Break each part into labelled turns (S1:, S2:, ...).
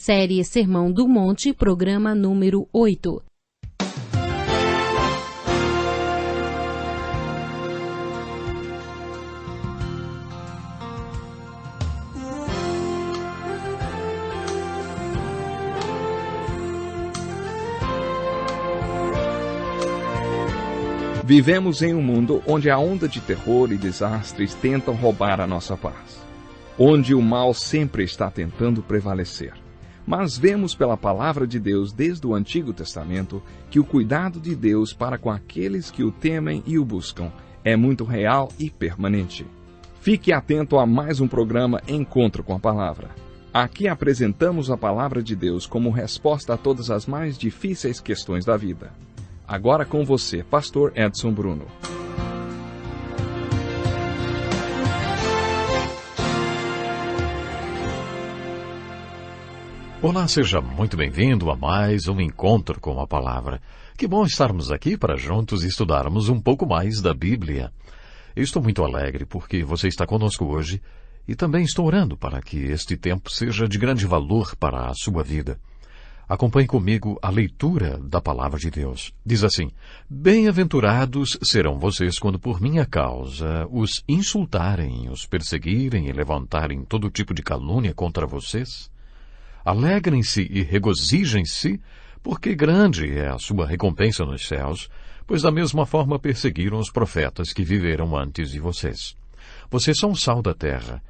S1: Série Sermão do Monte, programa número 8.
S2: Vivemos em um mundo onde a onda de terror e desastres tentam roubar a nossa paz, onde o mal sempre está tentando prevalecer. Mas vemos pela palavra de Deus desde o Antigo Testamento que o cuidado de Deus para com aqueles que o temem e o buscam é muito real e permanente. Fique atento a mais um programa Encontro com a Palavra. Aqui apresentamos a palavra de Deus como resposta a todas as mais difíceis questões da vida. Agora com você, Pastor Edson Bruno.
S3: Olá, seja muito bem-vindo a mais um Encontro com a Palavra. Que bom estarmos aqui para juntos estudarmos um pouco mais da Bíblia. Eu estou muito alegre porque você está conosco hoje e também estou orando para que este tempo seja de grande valor para a sua vida. Acompanhe comigo a leitura da Palavra de Deus. Diz assim: Bem-aventurados serão vocês quando por minha causa os insultarem, os perseguirem e levantarem todo tipo de calúnia contra vocês. Alegrem-se e regozijem-se, porque grande é a sua recompensa nos céus, pois da mesma forma perseguiram os profetas que viveram antes de vocês. Vocês são o sal da terra,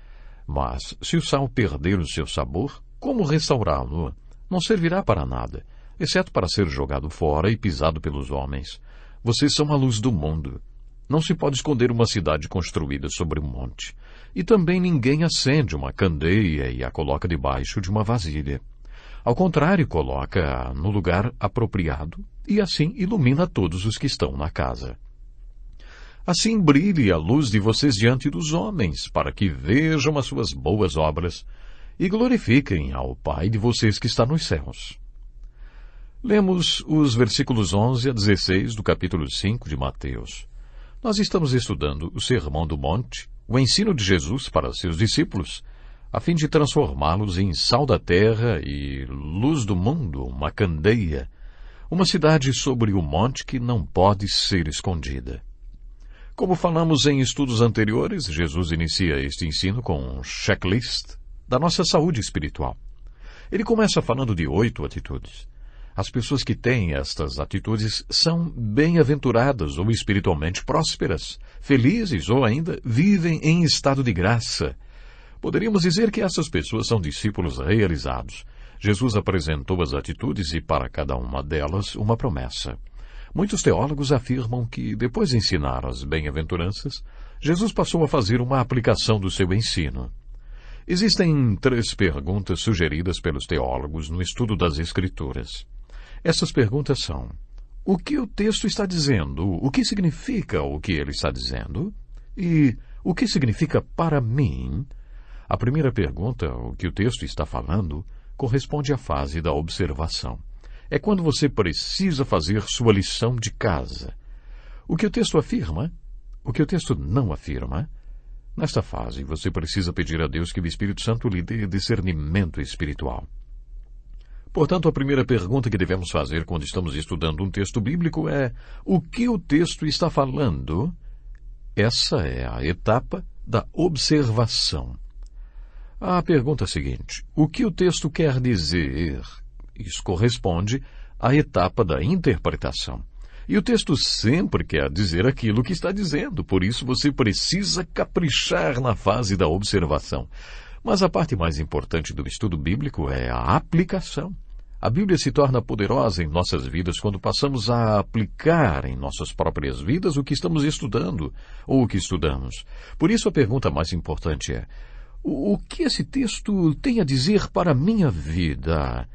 S3: mas se o sal perder o seu sabor, como restaurá-lo? Não servirá para nada, exceto para ser jogado fora e pisado pelos homens. Vocês são a luz do mundo. Não se pode esconder uma cidade construída sobre um monte. E também ninguém acende uma candeia e a coloca debaixo de uma vasilha. Ao contrário, coloca-a no lugar apropriado e assim ilumina todos os que estão na casa. Assim brilhe a luz de vocês diante dos homens, para que vejam as suas boas obras e glorifiquem ao Pai de vocês que está nos céus. Lemos os versículos 11 a 16 do capítulo 5 de Mateus. Nós estamos estudando o Sermão do Monte, o ensino de Jesus para seus discípulos, a fim de transformá-los em sal da terra e luz do mundo, uma candeia, uma cidade sobre o monte que não pode ser escondida. Como falamos em estudos anteriores, Jesus inicia este ensino com um checklist da nossa saúde espiritual. Ele começa falando de 8 atitudes. As pessoas que têm estas atitudes são bem-aventuradas ou espiritualmente prósperas, felizes ou ainda vivem em estado de graça. Poderíamos dizer que essas pessoas são discípulos realizados. Jesus apresentou as atitudes e para cada uma delas uma promessa. Muitos teólogos afirmam que, depois de ensinar as bem-aventuranças, Jesus passou a fazer uma aplicação do seu ensino. Existem 3 perguntas sugeridas pelos teólogos no estudo das Escrituras. Essas perguntas são: o que o texto está dizendo? O que significa o que ele está dizendo? E o que significa para mim? A primeira pergunta, o que o texto está falando, corresponde à fase da observação. É quando você precisa fazer sua lição de casa. O que o texto afirma? O que o texto não afirma? Nesta fase, você precisa pedir a Deus que o Espírito Santo lhe dê discernimento espiritual. Portanto, a primeira pergunta que devemos fazer quando estamos estudando um texto bíblico é: o que o texto está falando? Essa é a etapa da observação. A pergunta seguinte: o que o texto quer dizer? Isso corresponde à etapa da interpretação. E o texto sempre quer dizer aquilo que está dizendo, por isso você precisa caprichar na fase da observação. Mas a parte mais importante do estudo bíblico é a aplicação. A Bíblia se torna poderosa em nossas vidas quando passamos a aplicar em nossas próprias vidas o que estamos estudando ou o que estudamos. Por isso a pergunta mais importante é: o que esse texto tem a dizer para a minha vida?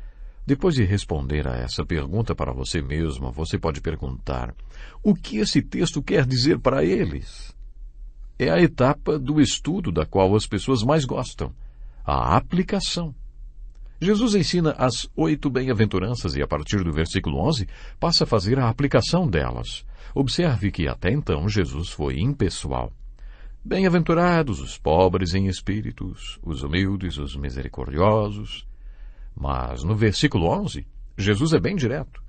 S3: Depois de responder a essa pergunta para você mesmo, você pode perguntar: o que esse texto quer dizer para eles? É a etapa do estudo da qual as pessoas mais gostam, a aplicação. Jesus ensina as 8 bem-aventuranças e, a partir do versículo 11, passa a fazer a aplicação delas. Observe que até então Jesus foi impessoal. Bem-aventurados os pobres em espíritos, os humildes, os misericordiosos. Mas no versículo 11, Jesus é bem direto.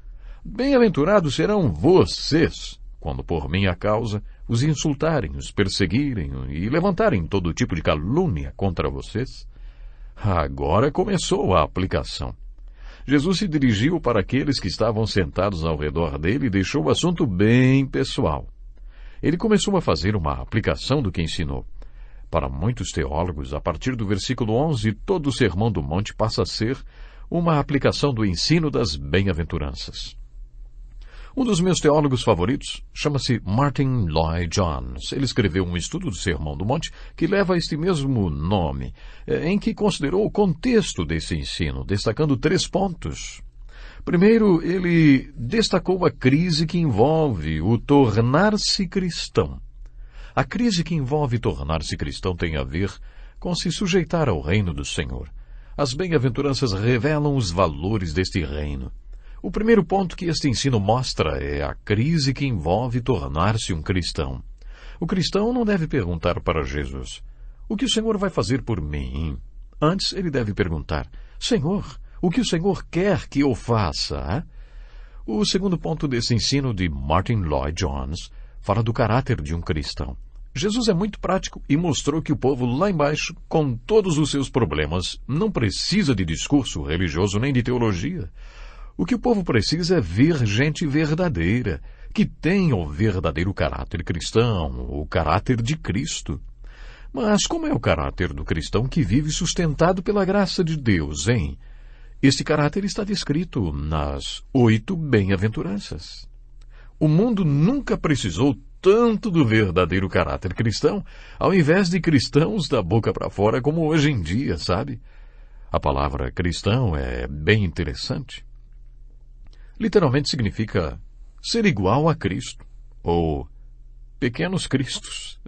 S3: Bem-aventurados serão vocês, quando por minha causa os insultarem, os perseguirem e levantarem todo tipo de calúnia contra vocês. Agora começou a aplicação. Jesus se dirigiu para aqueles que estavam sentados ao redor dele e deixou o assunto bem pessoal. Ele começou a fazer uma aplicação do que ensinou. Para muitos teólogos, a partir do versículo 11, todo o Sermão do Monte passa a ser uma aplicação do ensino das bem-aventuranças. Um dos meus teólogos favoritos chama-se Martin Lloyd-Jones. Ele escreveu um estudo do Sermão do Monte que leva este mesmo nome, em que considerou o contexto desse ensino, destacando 3 pontos. Primeiro, ele destacou a crise que envolve o tornar-se cristão. A crise que envolve tornar-se cristão tem a ver com se sujeitar ao reino do Senhor. As bem-aventuranças revelam os valores deste reino. O primeiro ponto que este ensino mostra é a crise que envolve tornar-se um cristão. O cristão não deve perguntar para Jesus: o que o Senhor vai fazer por mim? Antes, ele deve perguntar: Senhor, o que o Senhor quer que eu faça? O segundo ponto desse ensino de Martin Lloyd-Jones fala do caráter de um cristão. Jesus é muito prático e mostrou que o povo lá embaixo, com todos os seus problemas, não precisa de discurso religioso nem de teologia. O que o povo precisa é ver gente verdadeira, que tenha o verdadeiro caráter cristão, o caráter de Cristo. Mas como é o caráter do cristão que vive sustentado pela graça de Deus, hein? Este caráter está descrito nas 8 bem-aventuranças. O mundo nunca precisou tanto do verdadeiro caráter cristão, ao invés de cristãos da boca para fora como hoje em dia, sabe? A palavra cristão é bem interessante. Literalmente significa ser igual a Cristo, ou pequenos cristos.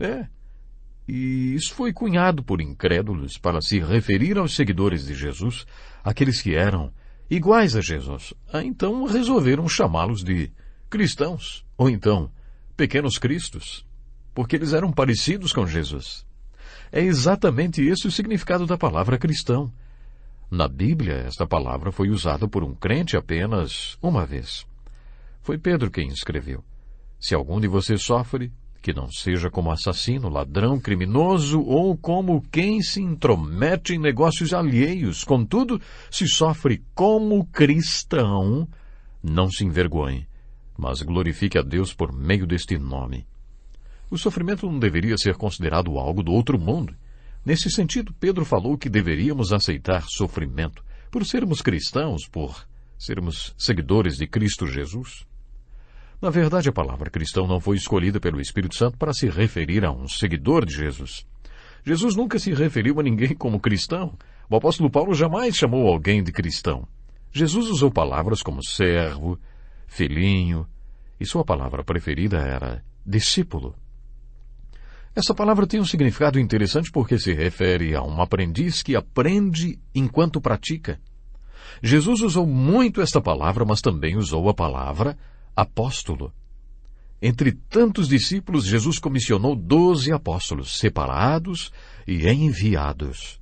S3: E isso foi cunhado por incrédulos para se referir aos seguidores de Jesus, aqueles que eram iguais a Jesus. Então resolveram chamá-los de cristãos, ou então pequenos cristos, porque eles eram parecidos com Jesus. É exatamente esse o significado da palavra cristão. Na Bíblia, esta palavra foi usada por um crente apenas uma vez. Foi Pedro quem escreveu: se algum de vocês sofre, que não seja como assassino, ladrão, criminoso ou como quem se intromete em negócios alheios. Contudo, se sofre como cristão, não se envergonhe, mas glorifique a Deus por meio deste nome. O sofrimento não deveria ser considerado algo do outro mundo. Nesse sentido, Pedro falou que deveríamos aceitar sofrimento por sermos cristãos, por sermos seguidores de Cristo Jesus. Na verdade, a palavra cristão não foi escolhida pelo Espírito Santo para se referir a um seguidor de Jesus. Jesus nunca se referiu a ninguém como cristão. O apóstolo Paulo jamais chamou alguém de cristão. Jesus usou palavras como servo, filhinho, e sua palavra preferida era discípulo. Essa palavra tem um significado interessante porque se refere a um aprendiz que aprende enquanto pratica. Jesus usou muito esta palavra, mas também usou a palavra apóstolo. Entre tantos discípulos, Jesus comissionou 12 apóstolos, separados e enviados.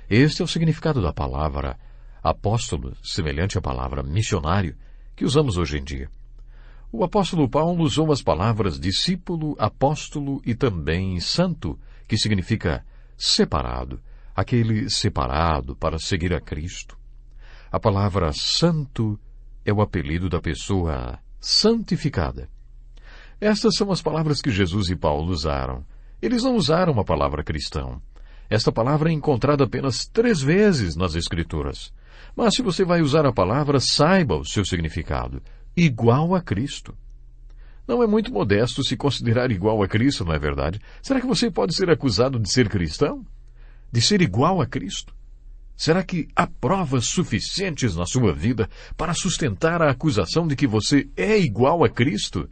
S3: Este é o significado da palavra apóstolo, semelhante à palavra missionário, que usamos hoje em dia. O apóstolo Paulo usou as palavras discípulo, apóstolo e também santo, que significa separado, aquele separado para seguir a Cristo. A palavra santo é o apelido da pessoa santificada. Estas são as palavras que Jesus e Paulo usaram. Eles não usaram a palavra cristão. Esta palavra é encontrada apenas 3 vezes nas Escrituras. Mas se você vai usar a palavra, saiba o seu significado. Igual a Cristo. Não é muito modesto se considerar igual a Cristo, não é verdade? Será que você pode ser acusado de ser cristão? De ser igual a Cristo? Será que há provas suficientes na sua vida para sustentar a acusação de que você é igual a Cristo?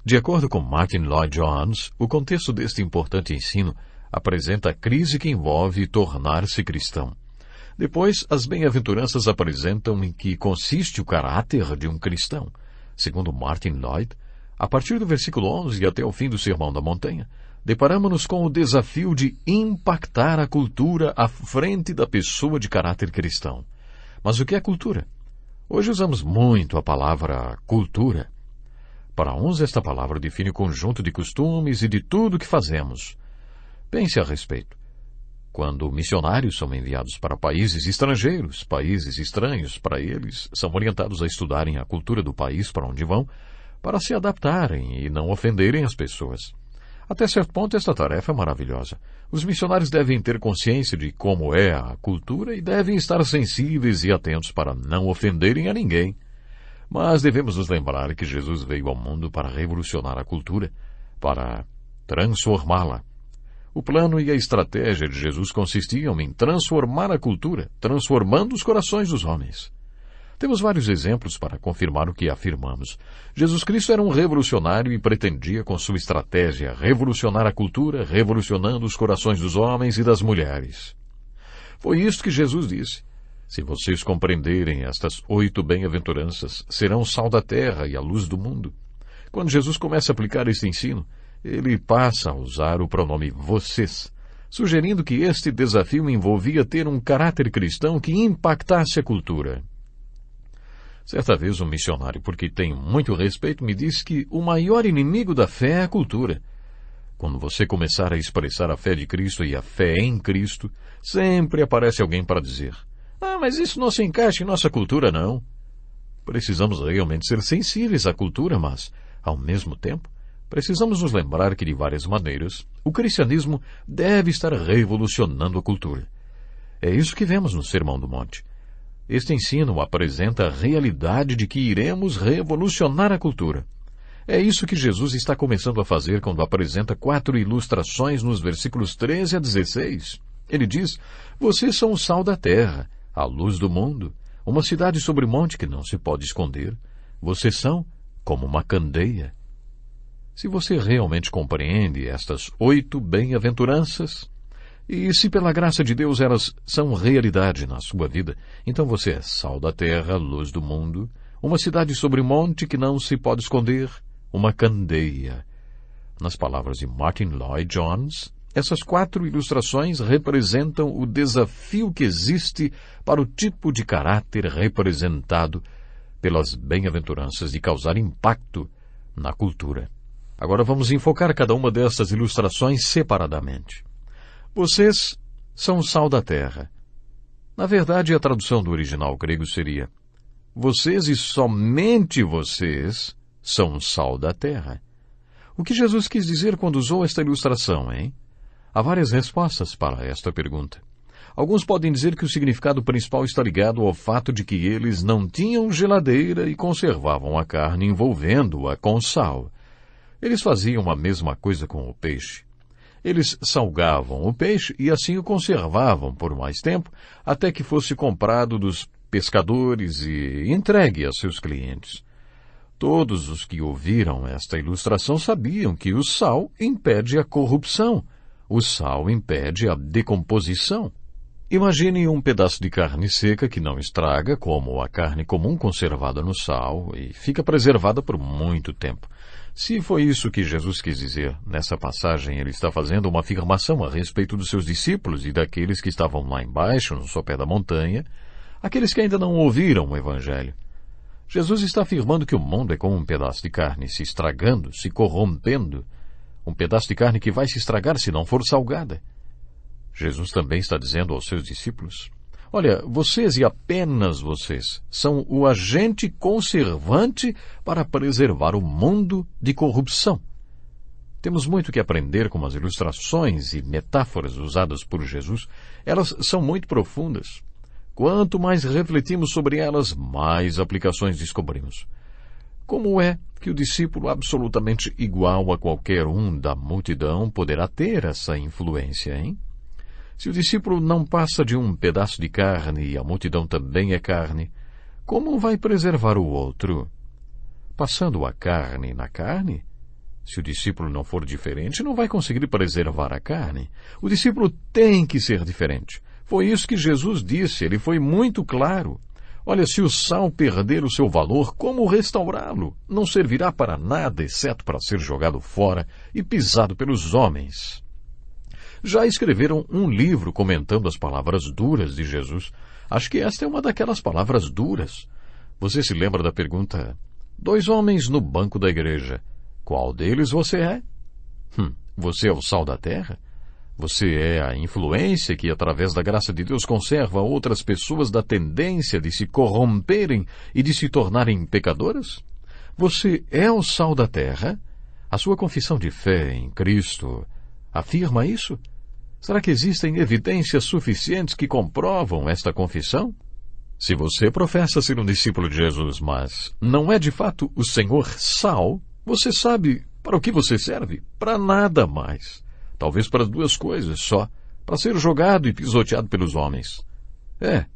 S3: De acordo com Martin Lloyd-Jones, o contexto deste importante ensino apresenta a crise que envolve tornar-se cristão. Depois, as bem-aventuranças apresentam em que consiste o caráter de um cristão. Segundo Martin Lloyd, a partir do versículo 11 e até o fim do Sermão da Montanha, deparamos-nos com o desafio de impactar a cultura à frente da pessoa de caráter cristão. Mas o que é cultura? Hoje usamos muito a palavra cultura. Para uns, esta palavra define o conjunto de costumes e de tudo o que fazemos. Pense a respeito. Quando missionários são enviados para países estrangeiros, países estranhos para eles, são orientados a estudarem a cultura do país para onde vão, para se adaptarem e não ofenderem as pessoas. Até certo ponto, esta tarefa é maravilhosa. Os missionários devem ter consciência de como é a cultura e devem estar sensíveis e atentos para não ofenderem a ninguém. Mas devemos nos lembrar que Jesus veio ao mundo para revolucionar a cultura, para transformá-la. O plano e a estratégia de Jesus consistiam em transformar a cultura, transformando os corações dos homens. Temos vários exemplos para confirmar o que afirmamos. Jesus Cristo era um revolucionário e pretendia, com sua estratégia, revolucionar a cultura, revolucionando os corações dos homens e das mulheres. Foi isto que Jesus disse. Se vocês compreenderem estas 8 bem-aventuranças, serão o sal da terra e a luz do mundo. Quando Jesus começa a aplicar este ensino, ele passa a usar o pronome vocês, sugerindo que este desafio envolvia ter um caráter cristão que impactasse a cultura. Certa vez um missionário, porque tenho muito respeito, me disse que o maior inimigo da fé é a cultura. Quando você começar a expressar a fé de Cristo e a fé em Cristo, sempre aparece alguém para dizer: mas isso não se encaixa em nossa cultura, não. Precisamos realmente ser sensíveis à cultura, mas, ao mesmo tempo, precisamos nos lembrar que, de várias maneiras, o cristianismo deve estar revolucionando a cultura. É isso que vemos no Sermão do Monte. Este ensino apresenta a realidade de que iremos revolucionar a cultura. É isso que Jesus está começando a fazer quando apresenta 4 ilustrações nos versículos 13 a 16. Ele diz: vocês são o sal da terra, a luz do mundo, uma cidade sobre monte que não se pode esconder. Vocês são como uma candeia. Se você realmente compreende estas 8 bem-aventuranças, e se pela graça de Deus elas são realidade na sua vida, então você é sal da terra, luz do mundo, uma cidade sobre monte que não se pode esconder, uma candeia. Nas palavras de Martin Lloyd-Jones, essas 4 ilustrações representam o desafio que existe para o tipo de caráter representado pelas bem-aventuranças de causar impacto na cultura. Agora vamos enfocar cada uma dessas ilustrações separadamente. Vocês são o sal da terra. Na verdade, a tradução do original grego seria: vocês e somente vocês são o sal da terra. O que Jesus quis dizer quando usou esta ilustração, hein? Há várias respostas para esta pergunta. Alguns podem dizer que o significado principal está ligado ao fato de que eles não tinham geladeira e conservavam a carne envolvendo-a com sal. Eles faziam a mesma coisa com o peixe. Eles salgavam o peixe e assim o conservavam por mais tempo, até que fosse comprado dos pescadores e entregue a seus clientes. Todos os que ouviram esta ilustração sabiam que o sal impede a corrupção. O sal impede a decomposição. Imagine um pedaço de carne seca que não estraga, como a carne comum conservada no sal, e fica preservada por muito tempo. Se foi isso que Jesus quis dizer nessa passagem, ele está fazendo uma afirmação a respeito dos seus discípulos e daqueles que estavam lá embaixo, no sopé da montanha, aqueles que ainda não ouviram o Evangelho. Jesus está afirmando que o mundo é como um pedaço de carne se estragando, se corrompendo, um pedaço de carne que vai se estragar se não for salgada. Jesus também está dizendo aos seus discípulos: olha, vocês e apenas vocês são o agente conservante para preservar o mundo de corrupção. Temos muito que aprender com as ilustrações e metáforas usadas por Jesus. Elas são muito profundas. Quanto mais refletimos sobre elas, mais aplicações descobrimos. Como é que o discípulo absolutamente igual a qualquer um da multidão poderá ter essa influência, hein? Se o discípulo não passa de um pedaço de carne e a multidão também é carne, como vai preservar o outro? Passando a carne na carne? Se o discípulo não for diferente, não vai conseguir preservar a carne. O discípulo tem que ser diferente. Foi isso que Jesus disse, ele foi muito claro. Olha, se o sal perder o seu valor, como restaurá-lo? Não servirá para nada, exceto para ser jogado fora e pisado pelos homens. já escreveram um livro comentando as palavras duras de Jesus. Acho que esta é uma daquelas palavras duras. Você se lembra da pergunta: 2 homens no banco da igreja. Qual deles você é? Você é o sal da terra? Você é a influência que, através da graça de Deus, conserva outras pessoas da tendência de se corromperem e de se tornarem pecadoras? Você é o sal da terra? A sua confissão de fé em Cristo afirma isso? Será que existem evidências suficientes que comprovam esta confissão? Se você professa ser um discípulo de Jesus, mas não é de fato o Senhor Sal, você sabe para o que você serve? Para nada mais. Talvez para 2 coisas só: para ser jogado e pisoteado pelos homens.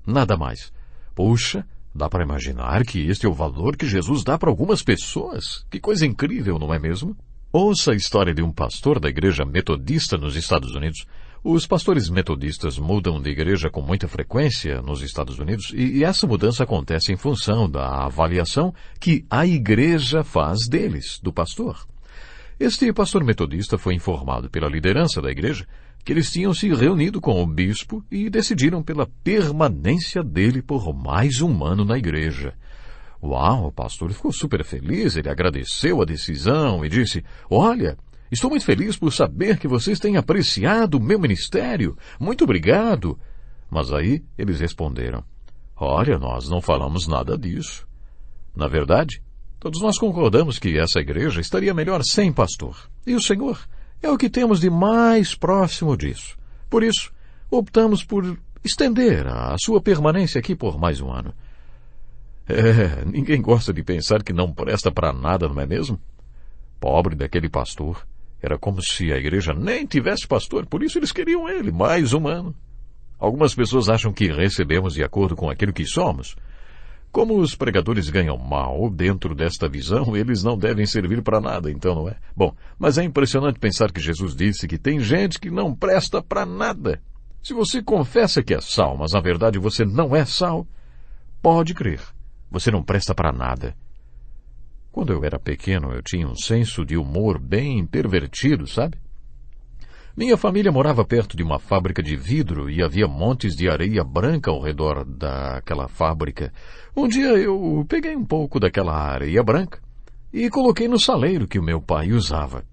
S3: Nada mais. Puxa, dá para imaginar que este é o valor que Jesus dá para algumas pessoas. Que coisa incrível, não é mesmo? Ouça a história de um pastor da igreja metodista nos Estados Unidos. Os pastores metodistas mudam de igreja com muita frequência nos Estados Unidos e essa mudança acontece em função da avaliação que a igreja faz deles, do pastor. Este pastor metodista foi informado pela liderança da igreja que eles tinham se reunido com o bispo e decidiram pela permanência dele por mais um ano na igreja. Uau, o pastor ficou super feliz, ele agradeceu a decisão e disse: olha, estou muito feliz por saber que vocês têm apreciado o meu ministério. Muito obrigado. Mas aí eles responderam: olha, nós não falamos nada disso. Na verdade, todos nós concordamos que essa igreja estaria melhor sem pastor. E o Senhor é o que temos de mais próximo disso. Por isso, optamos por estender a sua permanência aqui por mais um ano. Ninguém gosta de pensar que não presta para nada, não é mesmo? Pobre daquele pastor. Era como se a igreja nem tivesse pastor, por isso eles queriam ele mais um ano. Algumas pessoas acham que recebemos de acordo com aquilo que somos. Como os pregadores ganham mal dentro desta visão, eles não devem servir para nada, então não é? Bom, mas é impressionante pensar que Jesus disse que tem gente que não presta para nada. Se você confessa que é sal, mas na verdade você não é sal, pode crer, você não presta para nada. Quando eu era pequeno, eu tinha um senso de humor bem pervertido, sabe? Minha família morava perto de uma fábrica de vidro e havia montes de areia branca ao redor daquela fábrica. Um dia eu peguei um pouco daquela areia branca e coloquei no saleiro que o meu pai usava.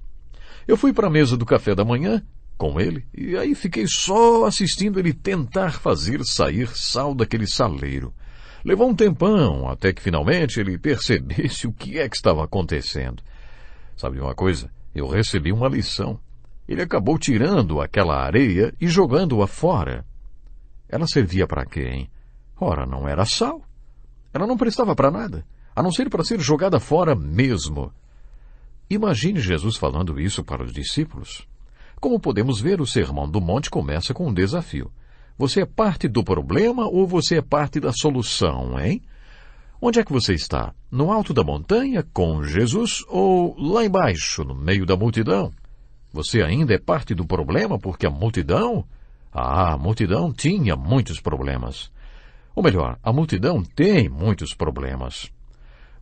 S3: Eu fui para a mesa do café da manhã com ele e aí fiquei só assistindo ele tentar fazer sair sal daquele saleiro. Levou um tempão até que finalmente ele percebesse o que é que estava acontecendo. Sabe uma coisa? Eu recebi uma lição. Ele acabou tirando aquela areia e jogando-a fora. Ela servia para quê, hein? Ora, não era sal. Ela não prestava para nada, a não ser para ser jogada fora mesmo. Imagine Jesus falando isso para os discípulos. Como podemos ver, o Sermão do Monte começa com um desafio. Você é parte do problema ou você é parte da solução, hein? Onde é que você está? No alto da montanha, com Jesus, ou lá embaixo, no meio da multidão? Você ainda é parte do problema porque a multidão tinha muitos problemas. Ou melhor, a multidão tem muitos problemas.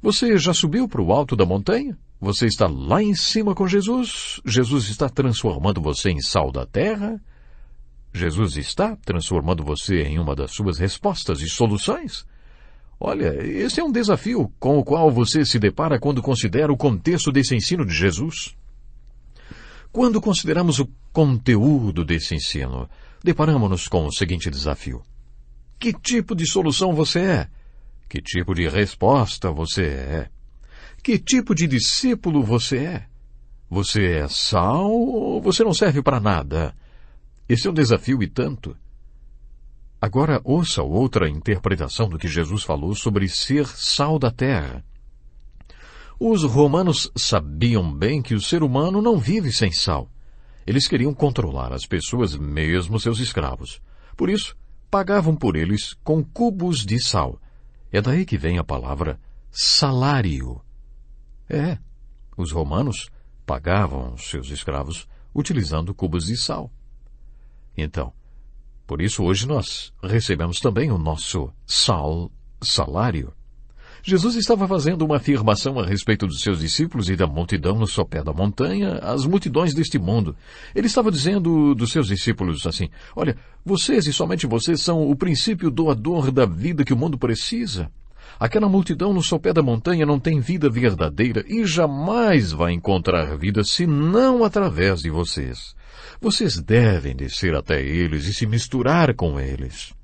S3: Você já subiu para o alto da montanha? Você está lá em cima com Jesus? Jesus está transformando você em sal da terra? Jesus está transformando você em uma das suas respostas e soluções? Olha, esse é um desafio com o qual você se depara quando considera o contexto desse ensino de Jesus. Quando consideramos o conteúdo desse ensino, deparamos-nos com o seguinte desafio. Que tipo de solução você é? Que tipo de resposta você é? Que tipo de discípulo você é? Você é sal ou você não serve para nada? Esse é um desafio e tanto. Agora ouça outra interpretação do que Jesus falou sobre ser sal da terra. Os romanos sabiam bem que o ser humano não vive sem sal. Eles queriam controlar as pessoas, mesmo seus escravos. Por isso, pagavam por eles com cubos de sal. É daí que vem a palavra salário. Os romanos pagavam seus escravos utilizando cubos de sal. Então, por isso hoje nós recebemos também o nosso salário. Jesus estava fazendo uma afirmação a respeito dos seus discípulos e da multidão no sopé da montanha, as multidões deste mundo. Ele estava dizendo dos seus discípulos assim: olha, vocês e somente vocês são o princípio doador da vida que o mundo precisa. Aquela multidão no sopé da montanha não tem vida verdadeira e jamais vai encontrar vida senão através de vocês. Vocês devem descer até eles e se misturar com eles.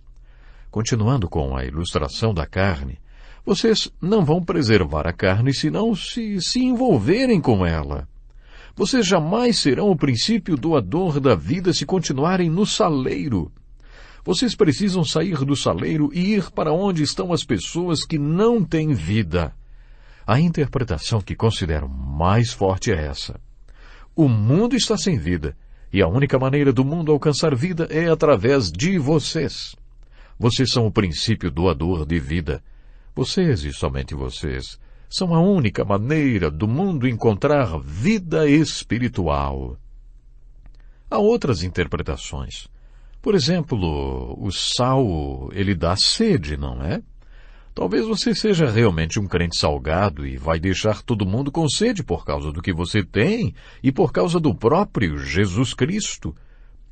S3: Continuando com a ilustração da carne, vocês não vão preservar a carne senão se envolverem com ela. Vocês jamais serão o princípio doador da vida se continuarem no saleiro. Vocês precisam sair do saleiro e ir para onde estão as pessoas que não têm vida. A interpretação que considero mais forte é essa. O mundo está sem vida, e a única maneira do mundo alcançar vida é através de vocês. Vocês são o princípio doador de vida. Vocês e somente vocês são a única maneira do mundo encontrar vida espiritual. Há outras interpretações. Por exemplo, o sal, ele dá sede, não é? Talvez você seja realmente um crente salgado e vai deixar todo mundo com sede por causa do que você tem e por causa do próprio Jesus Cristo.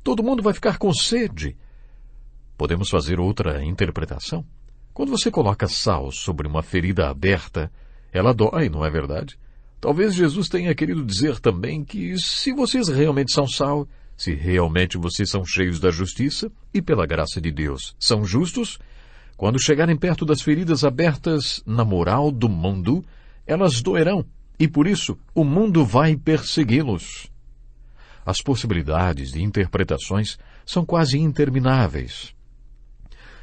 S3: Todo mundo vai ficar com sede. Podemos fazer outra interpretação. Quando você coloca sal sobre uma ferida aberta, ela dói, não é verdade? Talvez Jesus tenha querido dizer também que se vocês realmente são sal, se realmente vocês são cheios da justiça e pela graça de Deus são justos, quando chegarem perto das feridas abertas na moral do mundo, elas doerão e por isso o mundo vai persegui-los. As possibilidades de interpretações são quase intermináveis.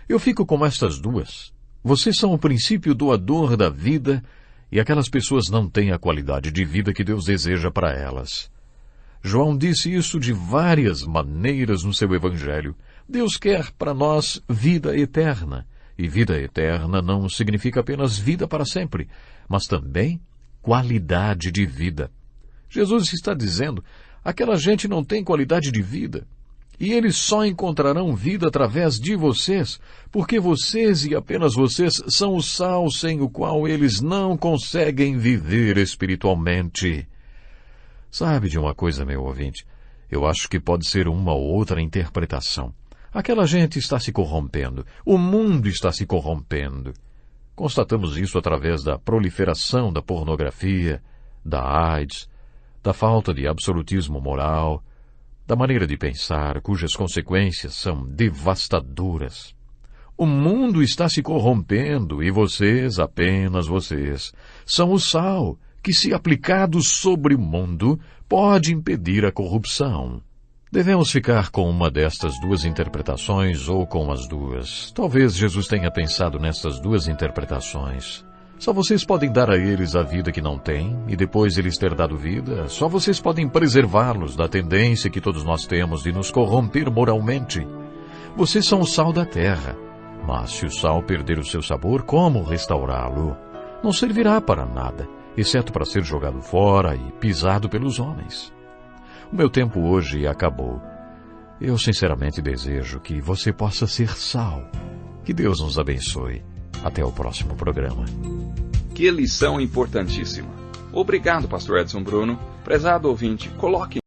S3: Eu fico com estas duas. Vocês são o princípio doador da vida e aquelas pessoas não têm a qualidade de vida que Deus deseja para elas. João disse isso de várias maneiras no seu Evangelho. Deus quer para nós vida eterna. E vida eterna não significa apenas vida para sempre, mas também qualidade de vida. Jesus está dizendo, aquela gente não tem qualidade de vida. E eles só encontrarão vida através de vocês, porque vocês e apenas vocês são o sal sem o qual eles não conseguem viver espiritualmente. Sabe de uma coisa, meu ouvinte? Eu acho que pode ser uma ou outra interpretação. Aquela gente está se corrompendo. O mundo está se corrompendo. Constatamos isso através da proliferação da pornografia, da AIDS, da falta de absolutismo moral, da maneira de pensar, cujas consequências são devastadoras. O mundo está se corrompendo e vocês, apenas vocês, são o sal que, se aplicado sobre o mundo, pode impedir a corrupção. Devemos ficar com uma destas duas interpretações ou com as duas. Talvez Jesus tenha pensado nessas duas interpretações. Só vocês podem dar a eles a vida que não têm, e depois eles ter dado vida, só vocês podem preservá-los da tendência que todos nós temos de nos corromper moralmente. Vocês são o sal da terra, mas se o sal perder o seu sabor, como restaurá-lo? Não servirá para nada, exceto para ser jogado fora e pisado pelos homens. O meu tempo hoje acabou. Eu sinceramente desejo que você possa ser sal. Que Deus nos abençoe. Até o próximo programa.
S2: Que lição importantíssima. Obrigado, pastor Edson Bruno. Prezado ouvinte, coloque